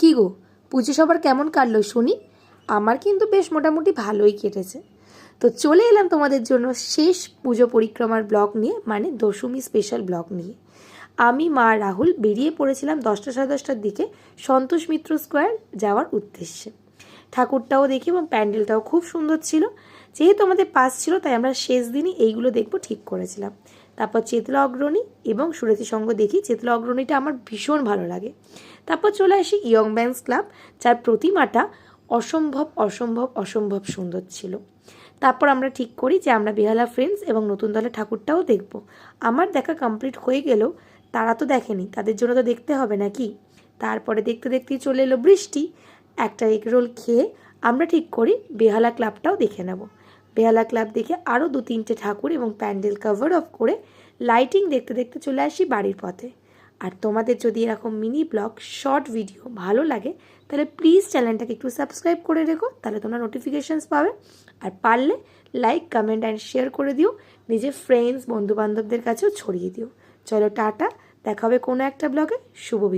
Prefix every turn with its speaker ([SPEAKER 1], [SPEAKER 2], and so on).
[SPEAKER 1] কি গো, পুজো সবার কেমন কাটলো শুনি? আমার কিন্তু বেশ মোটামুটি ভালোই কেটেছে। তো চলে এলাম তোমাদের জন্য শেষ পুজো পরিক্রমার ব্লগ নিয়ে, মানে দশমী স্পেশাল ব্লগ নিয়ে। আমি মা রাহুল বেরিয়ে পড়েছিলাম 10টা সাড়ে 10টার দিকে সন্তোষ মিত্র স্কোয়ার যাওয়ার উদ্দেশ্যে। ঠাকুরটাও দেখি এবং প্যান্ডেলটাও খুব সুন্দর ছিল। যেহেতু আমাদের পাস ছিল তাই আমরা শেষ দিনই এইগুলো দেখবো ঠিক করেছিলাম। তারপর চেতলা অগ্রণী এবং সুরতি সঙ্গ দেখি। চেতলা অগ্রণীটা আমার ভীষণ ভালো লাগে। তারপর চলে আসি ইয়ং ব্যান্স ক্লাব, যার প্রতিমাটা অসম্ভব অসম্ভব অসম্ভব সুন্দর ছিল। তারপর আমরা ঠিক করি যে আমরা বেহালা ফ্রেন্ডস এবং নতুন দলের ঠাকুরটাও দেখব। আমার দেখা কমপ্লিট হয়ে গেলেও তারা তো দেখেনি, তাদের জন্য তো দেখতে হবে নাকি। তারপরে দেখতে দেখতেই চলে এলো বৃষ্টি। একটা এগরোল খেয়ে আমরা ঠিক করি বেহালা ক্লাবটাও দেখে নেব। বেহালা ক্লাব দেখে আরও 2-3টে ঠাকুর এবং প্যান্ডেল কভার অফ করে লাইটিং দেখতে দেখতে চলে আসি বাড়ির পথে। আর তোমাদের যদি এরকম মিনি ব্লগ শর্ট ভিডিও ভালো লাগে তাহলে প্লিজ চ্যানেলটাকে একটু সাবস্ক্রাইব করে রেখো, তাহলে তোমরা নোটিফিকেশানস পাবে। আর পারলে লাইক কমেন্ট অ্যান্ড শেয়ার করে দিও, নিজের ফ্রেন্ডস বন্ধুবান্ধবদের কাছেও ছড়িয়ে দিও। চলো টাটা, দেখা হবে কোনো একটা ব্লগে। শুভ বিজয়।